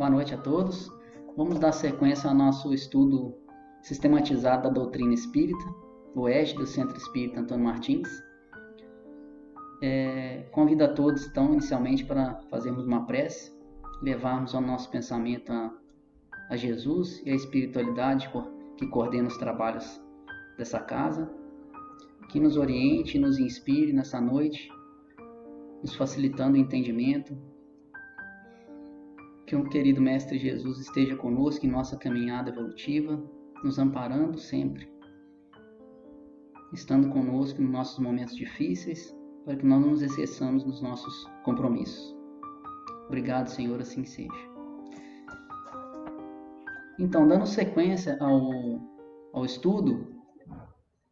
Boa noite a todos. Vamos dar sequência ao nosso estudo sistematizado da doutrina espírita, o ESD do Centro Espírita Antônio Martins. Convido a todos, então, inicialmente, para fazermos uma prece, levarmos o nosso pensamento a Jesus e a espiritualidade que coordena os trabalhos dessa casa, que nos oriente e nos inspire nessa noite, nos facilitando o entendimento. Que o querido Mestre Jesus esteja conosco em nossa caminhada evolutiva, nos amparando sempre, estando conosco nos nossos momentos difíceis, para que nós não nos esqueçamos dos nossos compromissos. Obrigado, Senhor, assim seja. Então, dando sequência ao estudo,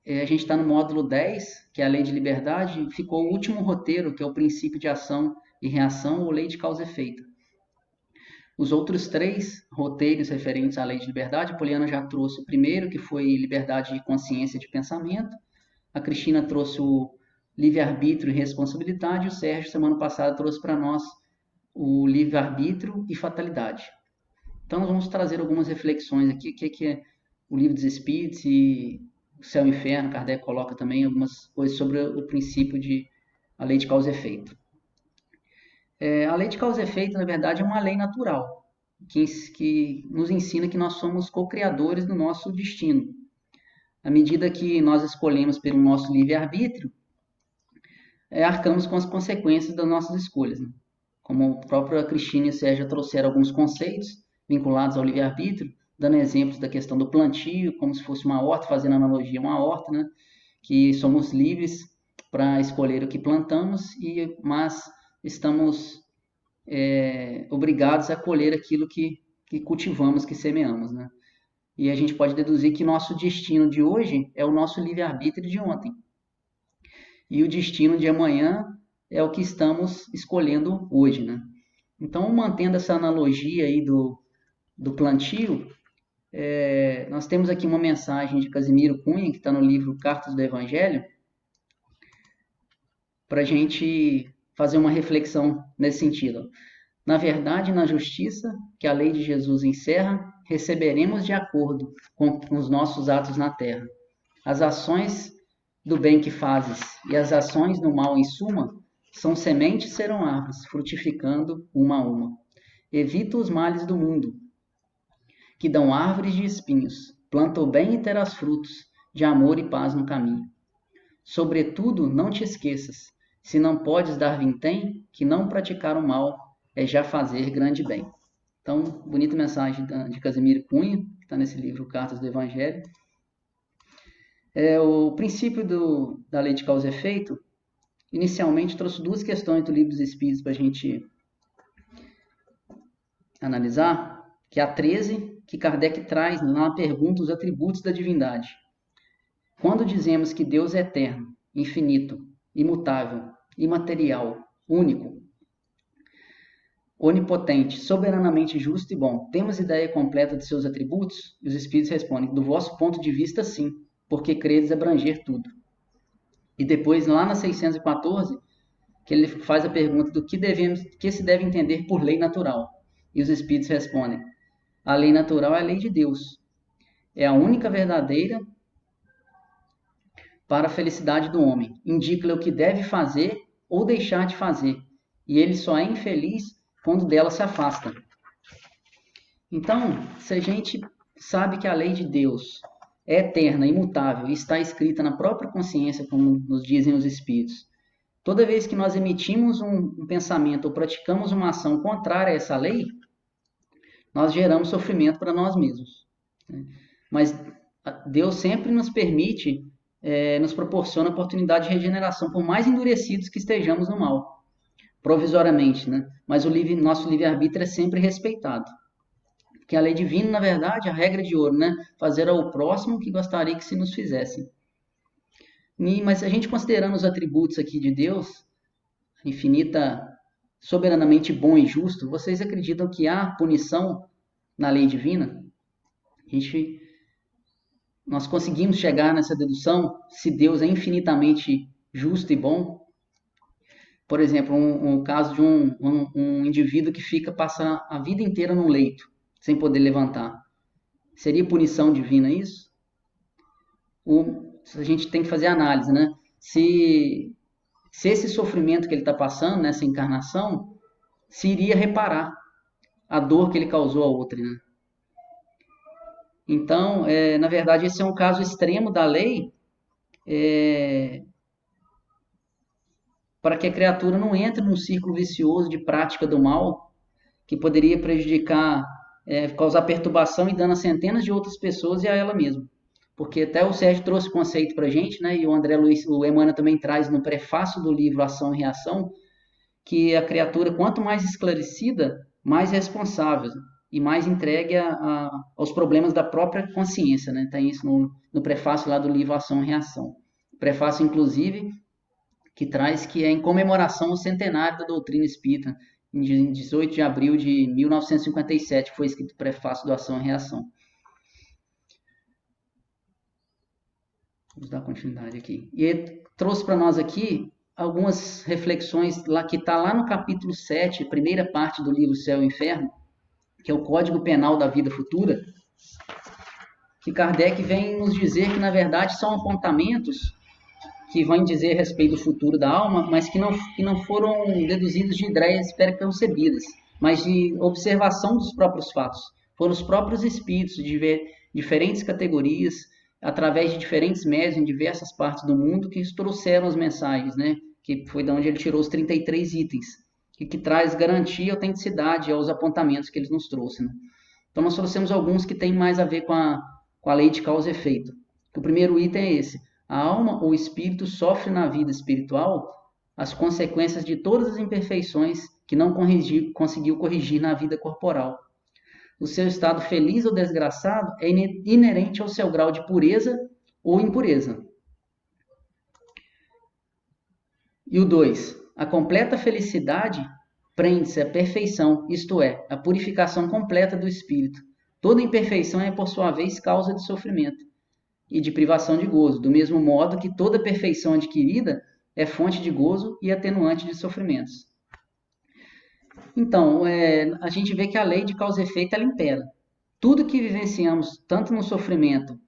a gente está no módulo 10, que é a lei de liberdade, e ficou o último roteiro, que é o princípio de ação e reação, ou lei de causa e efeito. Os outros 3 roteiros referentes à lei de liberdade, a Poliana já trouxe o primeiro, que foi liberdade de consciência e de pensamento. A Cristina trouxe o livre-arbítrio e responsabilidade. E o Sérgio, semana passada, trouxe para nós o livre-arbítrio e fatalidade. Então, nós vamos trazer algumas reflexões aqui. O que é o Livro dos Espíritos e o Céu e o Inferno. Kardec coloca também algumas coisas sobre o princípio de a lei de causa e efeito. A lei de causa e efeito, na verdade, é uma lei natural, que nos ensina que nós somos co-criadores do nosso destino. À medida que nós escolhemos pelo nosso livre-arbítrio, arcamos com as consequências das nossas escolhas. Né? Como a própria Cristina e o Sérgio trouxeram alguns conceitos vinculados ao livre-arbítrio, dando exemplos da questão do plantio, como se fosse uma horta, fazendo analogia a uma horta, né? Que somos livres para escolher o que plantamos, mas estamos obrigados a colher aquilo que cultivamos, que semeamos, né? E a gente pode deduzir que nosso destino de hoje é o nosso livre-arbítrio de ontem. E o destino de amanhã é o que estamos escolhendo hoje, né? Então, mantendo essa analogia aí do plantio, nós temos aqui uma mensagem de Casimiro Cunha, que está no livro Cartas do Evangelho, para a gente fazer uma reflexão nesse sentido. Na verdade, na justiça que a lei de Jesus encerra, receberemos de acordo com os nossos atos na terra. As ações do bem que fazes e as ações do mal, em suma, são sementes, serão árvores, frutificando uma a uma. Evita os males do mundo, que dão árvores de espinhos. Planta o bem e terás frutos de amor e paz no caminho. Sobretudo, não te esqueças, se não podes dar vintém, que não praticar o mal é já fazer grande bem. Então, bonita mensagem de Casimiro Cunha, que está nesse livro Cartas do Evangelho. O princípio da lei de causa e efeito, inicialmente trouxe 2 questões do Livro dos Espíritos para a gente analisar, que é a 13, que Kardec traz na pergunta os atributos da divindade. Quando dizemos que Deus é eterno, infinito, imutável, imaterial, único, onipotente, soberanamente justo e bom, temos ideia completa de seus atributos? E os Espíritos respondem, do vosso ponto de vista, sim, porque credes abranger tudo. E depois, lá na 614, que ele faz a pergunta do que se deve entender por lei natural. E os Espíritos respondem, a lei natural é a lei de Deus. É a única verdadeira para a felicidade do homem. Indica-lhe o que deve fazer ou deixar de fazer. E ele só é infeliz quando dela se afasta. Então, se a gente sabe que a lei de Deus é eterna, imutável, e está escrita na própria consciência, como nos dizem os Espíritos, toda vez que nós emitimos um pensamento ou praticamos uma ação contrária a essa lei, nós geramos sofrimento para nós mesmos. Mas Deus sempre nos permite, nos proporciona a oportunidade de regeneração, por mais endurecidos que estejamos no mal. Provisoriamente, né? Mas nosso livre-arbítrio é sempre respeitado. Porque a lei divina, na verdade, a regra de ouro, né? Fazer ao próximo o que gostaria que se nos fizessem. Mas a gente considerando os atributos aqui de Deus, infinita, soberanamente bom e justo, vocês acreditam que há punição na lei divina? Nós conseguimos chegar nessa dedução se Deus é infinitamente justo e bom? Por exemplo, um caso de um indivíduo que passa a vida inteira num leito, sem poder levantar. Seria punição divina isso? A gente tem que fazer análise, né? Se esse sofrimento que ele está passando nessa encarnação, se iria reparar a dor que ele causou a outra, né? Então, na verdade, esse é um caso extremo da lei, para que a criatura não entre num círculo vicioso de prática do mal, que poderia prejudicar, causar perturbação e dano a centenas de outras pessoas e a ela mesma. Porque até o Sérgio trouxe o conceito para a gente, né? E o André Luiz, o Emmanuel também traz no prefácio do livro Ação e Reação, que a criatura, quanto mais esclarecida, mais responsável e mais entregue aos problemas da própria consciência, né? Tem isso no prefácio lá do livro Ação e Reação. Prefácio, inclusive, que traz que é em comemoração ao centenário da doutrina espírita, em 18 de abril de 1957, foi escrito o prefácio do Ação e Reação. Vamos dar continuidade aqui. E ele trouxe para nós aqui algumas reflexões lá que está lá no capítulo 7, primeira parte do livro Céu e Inferno, que é o Código Penal da Vida Futura, que Kardec vem nos dizer que, na verdade, são apontamentos que vão dizer a respeito do futuro da alma, mas que não foram deduzidos de ideias preconcebidas, mas de observação dos próprios fatos. Foram os próprios espíritos de diferentes categorias, através de diferentes médiuns em diversas partes do mundo, que trouxeram as mensagens, né? Que foi de onde ele tirou os 33 itens, e que traz garantia e autenticidade aos apontamentos que eles nos trouxeram, né? Então, nós trouxemos alguns que têm mais a ver com a lei de causa e efeito. O primeiro item é esse: a alma ou espírito sofre na vida espiritual as consequências de todas as imperfeições que não conseguiu corrigir na vida corporal. O seu estado feliz ou desgraçado é inerente ao seu grau de pureza ou impureza. E o 2. A completa felicidade prende-se à perfeição, isto é, à purificação completa do espírito. Toda imperfeição é, por sua vez, causa de sofrimento e de privação de gozo, do mesmo modo que toda perfeição adquirida é fonte de gozo e atenuante de sofrimentos. Então, a gente vê que a lei de causa e efeito ela impera. Tudo que vivenciamos, tanto no sofrimento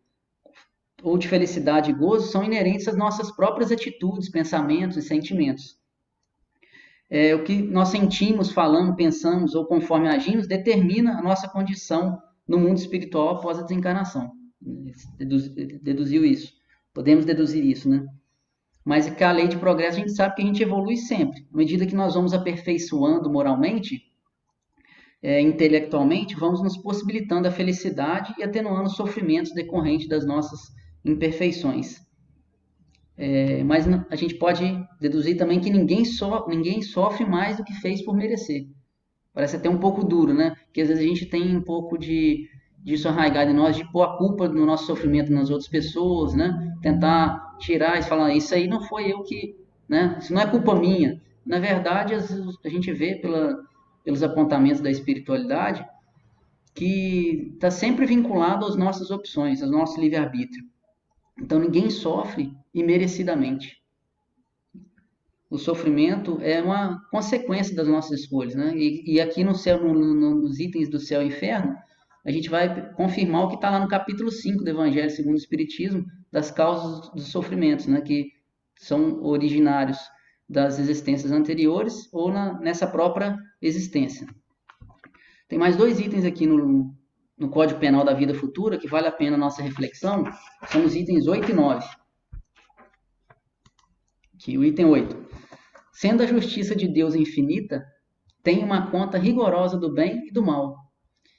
ou de felicidade e gozo, são inerentes às nossas próprias atitudes, pensamentos e sentimentos. O que nós sentimos, falamos, pensamos ou conforme agimos determina a nossa condição no mundo espiritual após a desencarnação. Deduziu isso. Podemos deduzir isso, né? Mas que a lei de progresso a gente sabe que a gente evolui sempre. À medida que nós vamos aperfeiçoando moralmente, intelectualmente, vamos nos possibilitando a felicidade e atenuando os sofrimentos decorrentes das nossas imperfeições. Mas a gente pode deduzir também que ninguém sofre mais do que fez por merecer. Parece até um pouco duro, né? Porque às vezes a gente tem um pouco disso arraigado em nós, de pôr a culpa do nosso sofrimento nas outras pessoas, né? Tentar tirar e falar, isso aí não foi eu que, né? Isso não é culpa minha. Na verdade, a gente vê pelos apontamentos da espiritualidade que está sempre vinculado às nossas opções, ao nosso livre-arbítrio. Então, ninguém sofre imerecidamente. O sofrimento é uma consequência das nossas escolhas, né? E aqui no céu, nos itens do céu e inferno, a gente vai confirmar o que está lá no capítulo 5 do Evangelho segundo o Espiritismo, das causas dos sofrimentos, né? Que são originários das existências anteriores ou nessa própria existência. Tem mais 2 itens aqui no Código Penal da Vida Futura que vale a pena a nossa reflexão, são os itens 8 e 9. Aqui, o item 8. Sendo a justiça de Deus infinita, tem uma conta rigorosa do bem e do mal.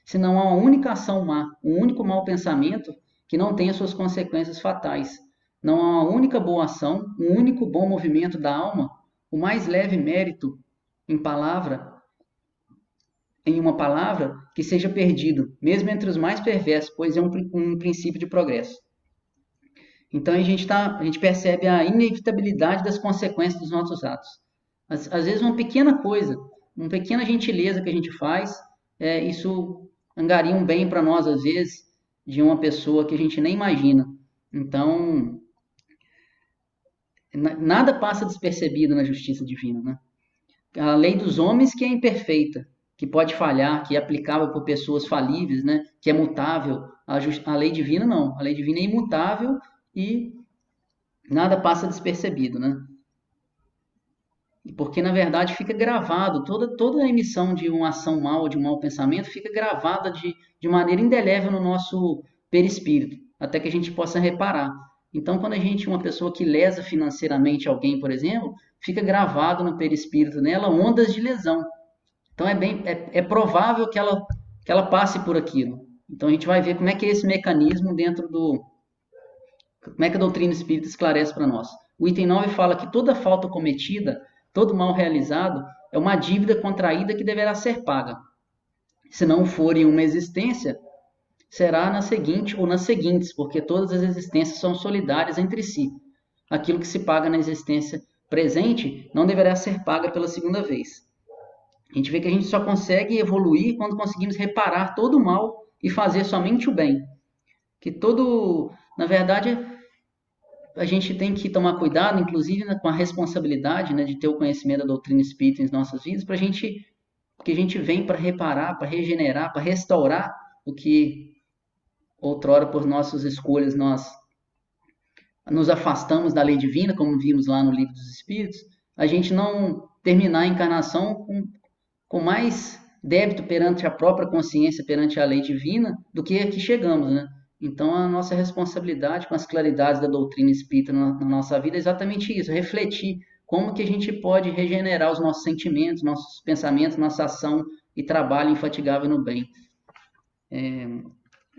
Se não há uma única ação má, um único mau pensamento que não tenha suas consequências fatais. Não há uma única boa ação, um único bom movimento da alma, o mais leve mérito em uma palavra que seja perdido, mesmo entre os mais perversos, pois é um princípio de progresso. Então a gente percebe a inevitabilidade das consequências dos nossos atos. Às vezes uma pequena coisa, uma pequena gentileza que a gente faz, isso angaria um bem para nós, às vezes, de uma pessoa que a gente nem imagina. Então, nada passa despercebido na justiça divina, né? A lei dos homens que é imperfeita, que pode falhar, que é aplicável por pessoas falíveis, né? Que é mutável. A lei divina não. A lei divina é imutável e nada passa despercebido, né? Porque, na verdade, fica gravado, toda a emissão de uma ação mal, de um mau pensamento, fica gravada de maneira indelével no nosso perispírito, até que a gente possa reparar. Então, quando uma pessoa que lesa financeiramente alguém, por exemplo, fica gravado no perispírito nela ondas de lesão. Então, é provável que ela passe por aquilo. Então, a gente vai ver como é que é esse mecanismo dentro do... Como é que a doutrina espírita esclarece para nós. O item 9 fala que toda falta cometida, todo mal realizado, é uma dívida contraída que deverá ser paga. Se não for em uma existência, será na seguinte ou nas seguintes, porque todas as existências são solidárias entre si. Aquilo que se paga na existência presente não deverá ser paga pela segunda vez. A gente vê que a gente só consegue evoluir quando conseguimos reparar todo o mal e fazer somente o bem. Na verdade, a gente tem que tomar cuidado, inclusive, né, com a responsabilidade, né, de ter o conhecimento da doutrina espírita em nossas vidas, porque a gente vem para reparar, para regenerar, para restaurar o que outrora, por nossas escolhas, nós nos afastamos da lei divina, como vimos lá no Livro dos Espíritos, a gente não terminar a encarnação com mais débito perante a própria consciência, perante a lei divina, do que aqui chegamos, né? Então, a nossa responsabilidade com as claridades da doutrina espírita na nossa vida é exatamente isso, refletir como que a gente pode regenerar os nossos sentimentos, nossos pensamentos, nossa ação e trabalho infatigável no bem.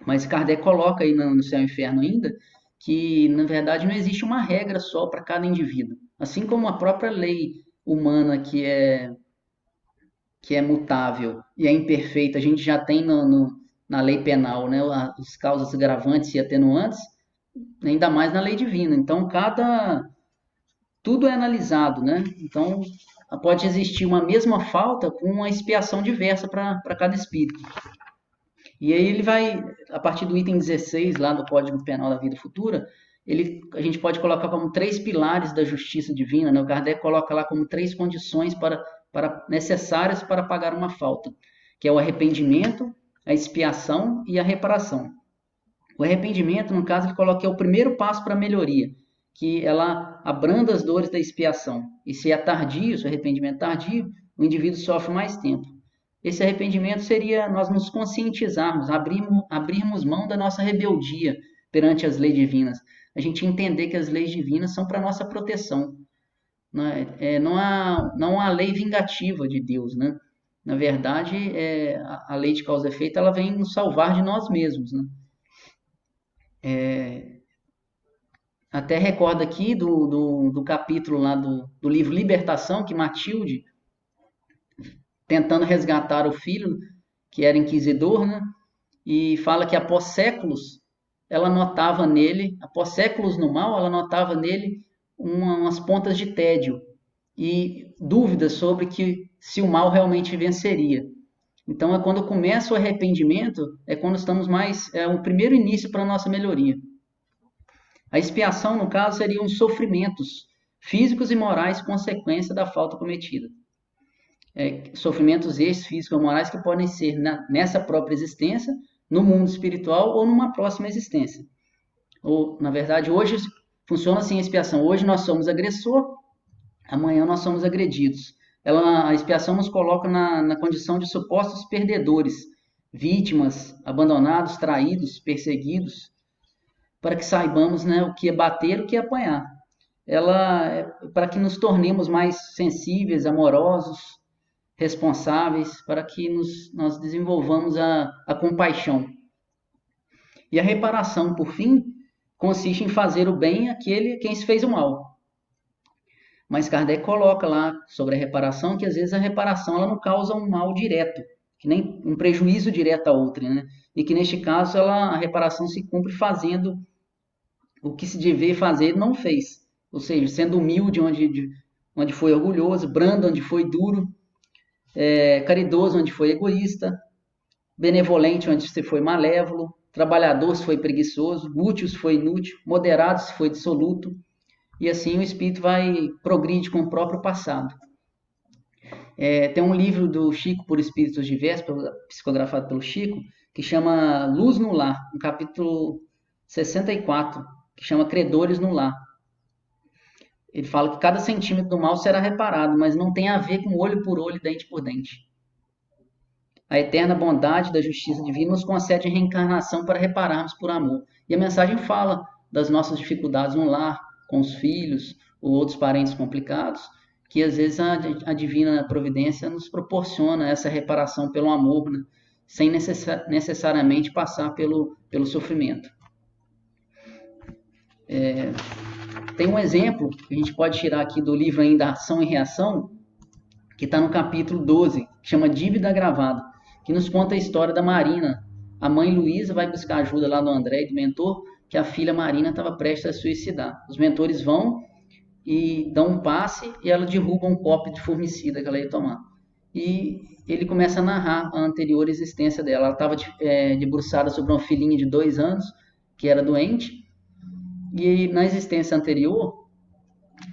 Mas Kardec coloca aí no Céu e Inferno ainda que, na verdade, não existe uma regra só para cada indivíduo. Assim como a própria lei humana que é mutável e é imperfeita, a gente já tem na lei penal, né, as causas agravantes e atenuantes, ainda mais na lei divina. Então, tudo é analisado, né? Então, pode existir uma mesma falta com uma expiação diversa para cada espírito. E aí ele vai, a partir do item 16 lá do Código Penal da Vida Futura, a gente pode colocar como 3 pilares da justiça divina, né? O Kardec coloca lá como 3 condições necessárias para pagar uma falta, que é o arrependimento, a expiação e a reparação. O arrependimento, no caso, ele coloca que é o primeiro passo para a melhoria, que ela abranda as dores da expiação. E se é tardio, se o arrependimento é tardio, o indivíduo sofre mais tempo. Esse arrependimento seria nós nos conscientizarmos, abrirmos mão da nossa rebeldia perante as leis divinas. A gente entender que as leis divinas são para nossa proteção. Não há lei vingativa de Deus, né? Na verdade, a lei de causa e efeito ela vem nos salvar de nós mesmos, né? Até recordo aqui do capítulo lá do livro Libertação, que Matilde, tentando resgatar o filho, que era inquisidor, né? E fala que após séculos no mal, ela notava nele umas pontas de tédio e dúvidas sobre se o mal realmente venceria. Então, quando começa o arrependimento, é quando estamos é o primeiro início para a nossa melhoria. A expiação, no caso, seriam os sofrimentos físicos e morais consequência da falta cometida. Sofrimentos esses, físicos ou morais, que podem ser nessa própria existência, no mundo espiritual ou numa próxima existência. Ou, na verdade, hoje funciona assim a expiação. Hoje nós somos agressor, amanhã nós somos agredidos. A expiação nos coloca na condição de supostos perdedores, vítimas, abandonados, traídos, perseguidos, para que saibamos, né, o que é bater, o que é apanhar. Ela é para que nos tornemos mais sensíveis, amorosos, responsáveis, para que nós desenvolvamos a compaixão. E a reparação, por fim, consiste em fazer o bem àquele quem se fez o mal. Mas Kardec coloca lá sobre a reparação que às vezes a reparação ela não causa um mal direto, que nem um prejuízo direto a outra, né? E que neste caso a reparação se cumpre fazendo o que se devia fazer não fez. Ou seja, sendo humilde onde foi orgulhoso, brando onde foi duro, caridoso onde foi egoísta, benevolente onde se foi malévolo, trabalhador se foi preguiçoso, útil se foi inútil, moderado se foi dissoluto, e assim o espírito progride com o próprio passado. Tem um livro do Chico por Espíritos Diversos, psicografado pelo Chico, que chama Luz no Lar, um capítulo 64, que chama Credores no Lar. Ele fala que cada centímetro do mal será reparado, mas não tem a ver com olho por olho, dente por dente. A eterna bondade da justiça divina nos concede a reencarnação para repararmos por amor. E a mensagem fala das nossas dificuldades no lar, com os filhos ou outros parentes complicados, que às vezes a divina providência nos proporciona essa reparação pelo amor, né? Sem necessariamente passar pelo sofrimento. Tem um exemplo que a gente pode tirar aqui do livro ainda Ação e Reação, que está no capítulo 12, que chama Dívida Agravada, que nos conta a história da Marina. A mãe Luísa vai buscar ajuda lá do André e do mentor, que a filha Marina estava prestes a suicidar. Os mentores vão e dão um passe e ela derruba um copo de formicida que ela ia tomar. E ele começa a narrar a anterior existência dela. Ela estava debruçada sobre uma filhinha de 2 anos, que era doente, e na existência anterior,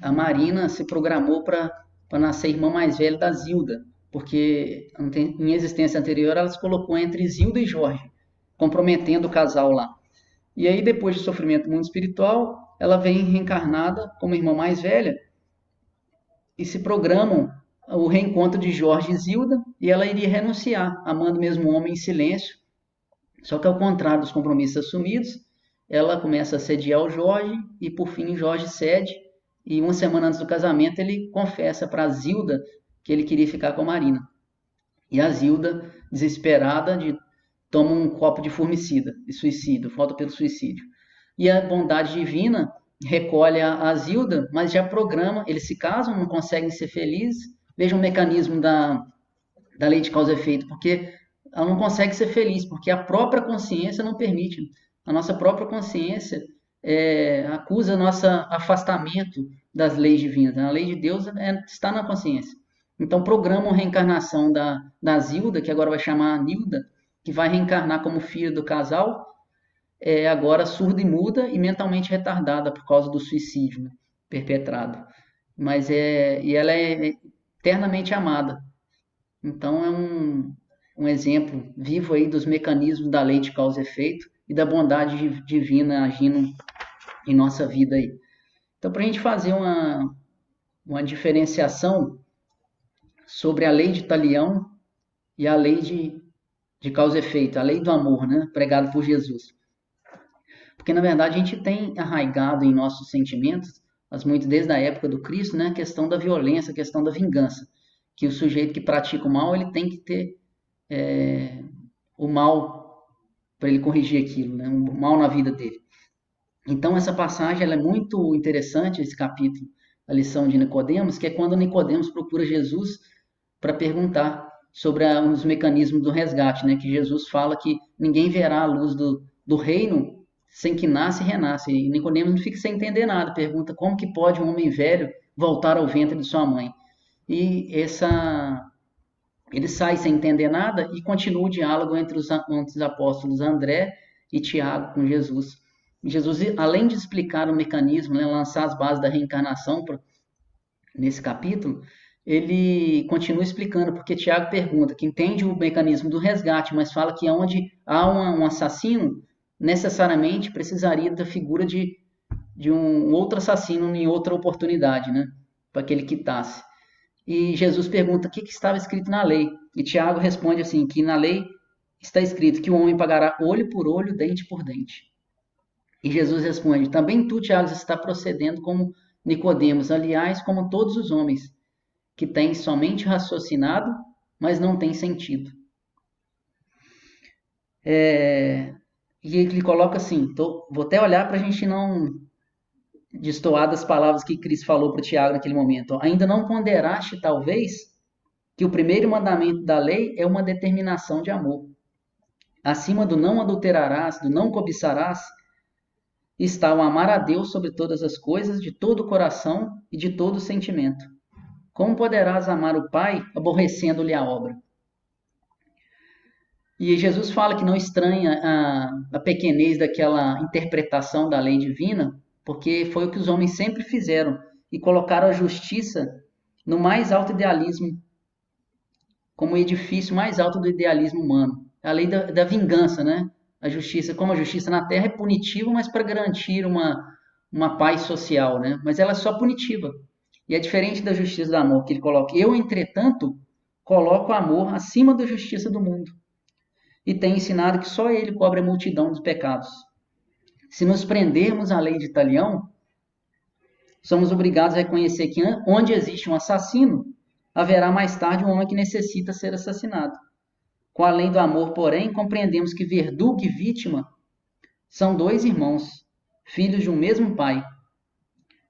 a Marina se programou para nascer a irmã mais velha da Zilda, porque em existência anterior ela se colocou entre Zilda e Jorge, comprometendo o casal lá. E aí, depois de sofrimento no mundo espiritual, ela vem reencarnada como irmã mais velha e se programam o reencontro de Jorge e Zilda, e ela iria renunciar, amando o mesmo homem em silêncio. Só que ao contrário dos compromissos assumidos, ela começa a sediar o Jorge e por fim Jorge cede, e uma semana antes do casamento ele confessa para a Zilda que ele queria ficar com a Marina. E a Zilda, desesperada, toma um copo de formicida, de suicídio, volta pelo suicídio. E a bondade divina recolhe a Zilda, mas já programa, eles se casam, não conseguem ser felizes. Veja o mecanismo da lei de causa e efeito, porque ela não consegue ser feliz, porque a própria consciência não permite. A nossa própria consciência acusa nosso afastamento das leis divinas. A lei de Deus está na consciência. Então, programam a reencarnação da Zilda, que agora vai chamar a Nilda, que vai reencarnar como filha do casal, agora surda e muda e mentalmente retardada por causa do suicídio, né, perpetrado. Mas e ela é eternamente amada. Então, é um exemplo vivo aí dos mecanismos da lei de causa e efeito e da bondade divina agindo em nossa vida aí. Então, para a gente fazer uma diferenciação sobre a lei de Talião e a lei de causa e efeito, a lei do amor, né, pregado por Jesus. Porque, na verdade, a gente tem arraigado em nossos sentimentos, mas muito desde a época do Cristo, né, a questão da violência, a questão da vingança. Que o sujeito que pratica o mal, ele tem que ter o mal para ele corrigir aquilo, né, o mal na vida dele. Então, essa passagem ela é muito interessante, esse capítulo, a lição de Nicodemos, que é quando Nicodemos procura Jesus para perguntar sobre os mecanismos do resgate, né? Que Jesus fala que ninguém verá a luz do reino sem que nasce e renasce. E Nicodemos não fica sem entender nada, pergunta como que pode um homem velho voltar ao ventre de sua mãe. E ele sai sem entender nada e continua o diálogo entre os apóstolos André e Tiago com Jesus. Jesus, além de explicar o mecanismo, né, lançar as bases da reencarnação nesse capítulo, ele continua explicando, porque Tiago pergunta, que entende o mecanismo do resgate, mas fala que onde há um assassino, necessariamente precisaria da figura de um outro assassino em outra oportunidade, né, para que ele quitasse. E Jesus pergunta o que estava escrito na lei. E Tiago responde assim, que na lei está escrito que o homem pagará olho por olho, dente por dente. E Jesus responde, também tu, Tiago, está procedendo como Nicodemos, aliás, como todos os homens, que têm somente raciocinado, mas não têm sentido. E ele coloca assim, vou até olhar para a gente não destoar das palavras que Cristo falou para o Tiago naquele momento. Ainda não ponderaste, talvez, que o primeiro mandamento da lei é uma determinação de amor. Acima do não adulterarás, do não cobiçarás, está o amar a Deus sobre todas as coisas, de todo o coração e de todo o sentimento. Como poderás amar o Pai, aborrecendo-lhe a obra? E Jesus fala que não estranha a pequenez daquela interpretação da lei divina, porque foi o que os homens sempre fizeram, e colocaram a justiça no mais alto idealismo como o edifício mais alto do idealismo humano. A lei da vingança, né? A justiça, como a justiça na Terra é punitiva, mas para garantir uma paz social, né? Mas ela é só punitiva. E é diferente da justiça do amor, que ele coloca: eu, entretanto, coloco o amor acima da justiça do mundo. E tem ensinado que só ele cobre a multidão dos pecados. Se nos prendermos à lei de Talião, somos obrigados a reconhecer que onde existe um assassino, haverá mais tarde um homem que necessita ser assassinado. Com a lei do amor, porém, compreendemos que verdugo e vítima são dois irmãos, filhos de um mesmo pai.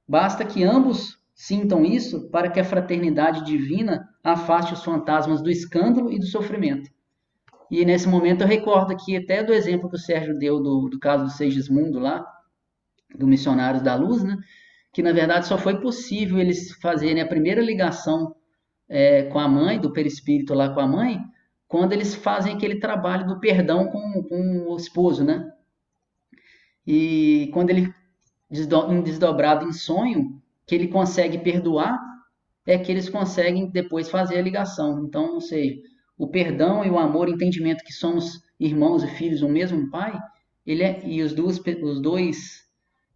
Basta que ambos sintam isso para que a fraternidade divina afaste os fantasmas do escândalo e do sofrimento. E nesse momento eu recordo aqui até do exemplo que o Sérgio deu do caso do Segismundo lá, do Missionários da Luz, né? Que na verdade só foi possível eles fazerem a primeira ligação com a mãe, do perispírito lá com a mãe, quando eles fazem aquele trabalho do perdão com o esposo, né? E quando ele, desdobrado em sonho, que ele consegue perdoar, é que eles conseguem depois fazer a ligação. Então, ou seja, o perdão e o amor, o entendimento que somos irmãos e filhos do mesmo pai, e os dois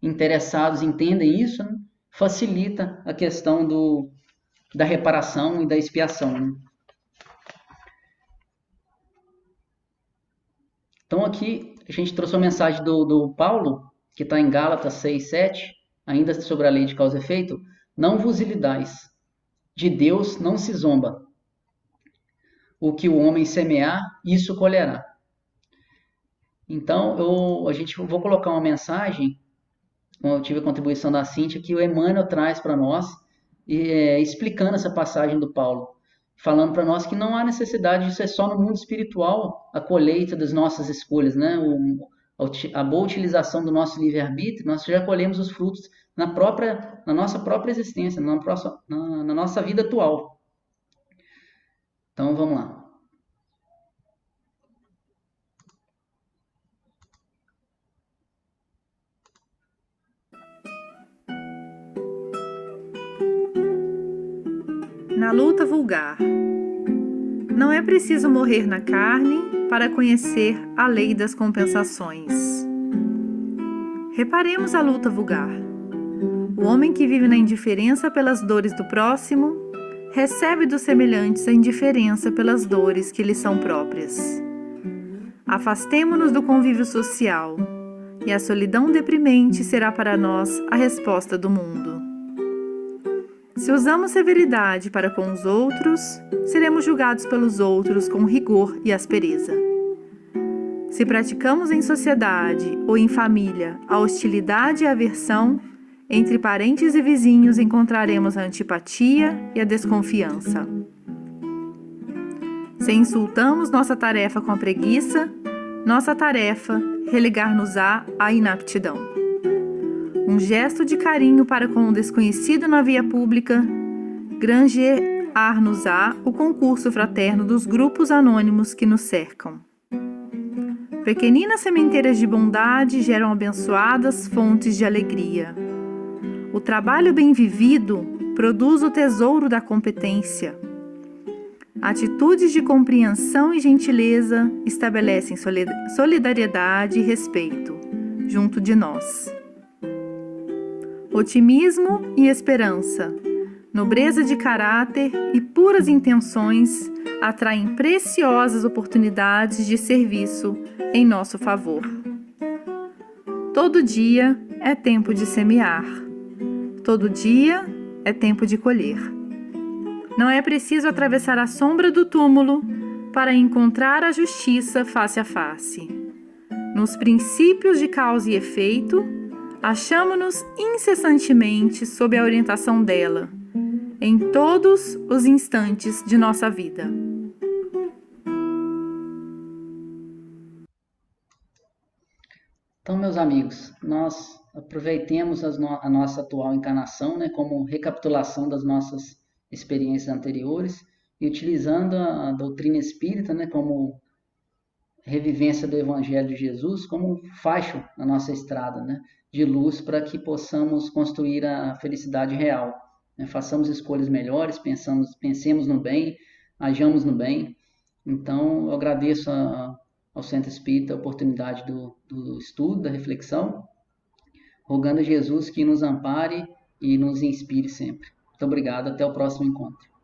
interessados entendem isso, né? Facilita a questão da reparação e da expiação, né? Então aqui a gente trouxe uma mensagem do Paulo, que está em Gálatas 6, 7, ainda sobre a lei de causa e efeito: não vos iludais, de Deus não se zomba. O que o homem semear, isso colherá. Então eu vou colocar uma mensagem, eu tive a contribuição da Cíntia, que o Emmanuel traz para nós, explicando essa passagem do Paulo, falando para nós que não há necessidade disso, é só no mundo espiritual a colheita das nossas escolhas, né? A boa utilização do nosso livre-arbítrio, nós já colhemos os frutos na nossa própria existência, na nossa vida atual. Então vamos lá. Na luta vulgar. Não é preciso morrer na carne para conhecer a lei das compensações. Reparemos a luta vulgar. O homem que vive na indiferença pelas dores do próximo, recebe dos semelhantes a indiferença pelas dores que lhe são próprias. Afastemo-nos do convívio social, e a solidão deprimente será para nós a resposta do mundo. Se usamos severidade para com os outros, seremos julgados pelos outros com rigor e aspereza. Se praticamos em sociedade ou em família a hostilidade e a aversão, entre parentes e vizinhos encontraremos a antipatia e a desconfiança. Se insultamos nossa tarefa com a preguiça, nossa tarefa relegar-nos-á à inaptidão. Um gesto de carinho para com o desconhecido na via pública granjear-nos-á o concurso fraterno dos grupos anônimos que nos cercam. Pequeninas sementeiras de bondade geram abençoadas fontes de alegria. O trabalho bem vivido produz o tesouro da competência. Atitudes de compreensão e gentileza estabelecem solidariedade e respeito junto de nós. Otimismo e esperança, nobreza de caráter e puras intenções atraem preciosas oportunidades de serviço em nosso favor. Todo dia é tempo de semear. Todo dia é tempo de colher. Não é preciso atravessar a sombra do túmulo para encontrar a justiça face a face. Nos princípios de causa e efeito, achamo-nos incessantemente sob a orientação dela, em todos os instantes de nossa vida. Então, meus amigos, nós aproveitemos a nossa atual encarnação, né, como recapitulação das nossas experiências anteriores e utilizando a doutrina espírita, né, como revivência do Evangelho de Jesus, como facho na nossa estrada, né, de luz para que possamos construir a felicidade real. Né? Façamos escolhas melhores, pensemos no bem, hajamos no bem. Então, eu agradeço ao Centro Espírita a oportunidade do estudo, da reflexão, rogando a Jesus que nos ampare e nos inspire sempre. Muito obrigado, até o próximo encontro.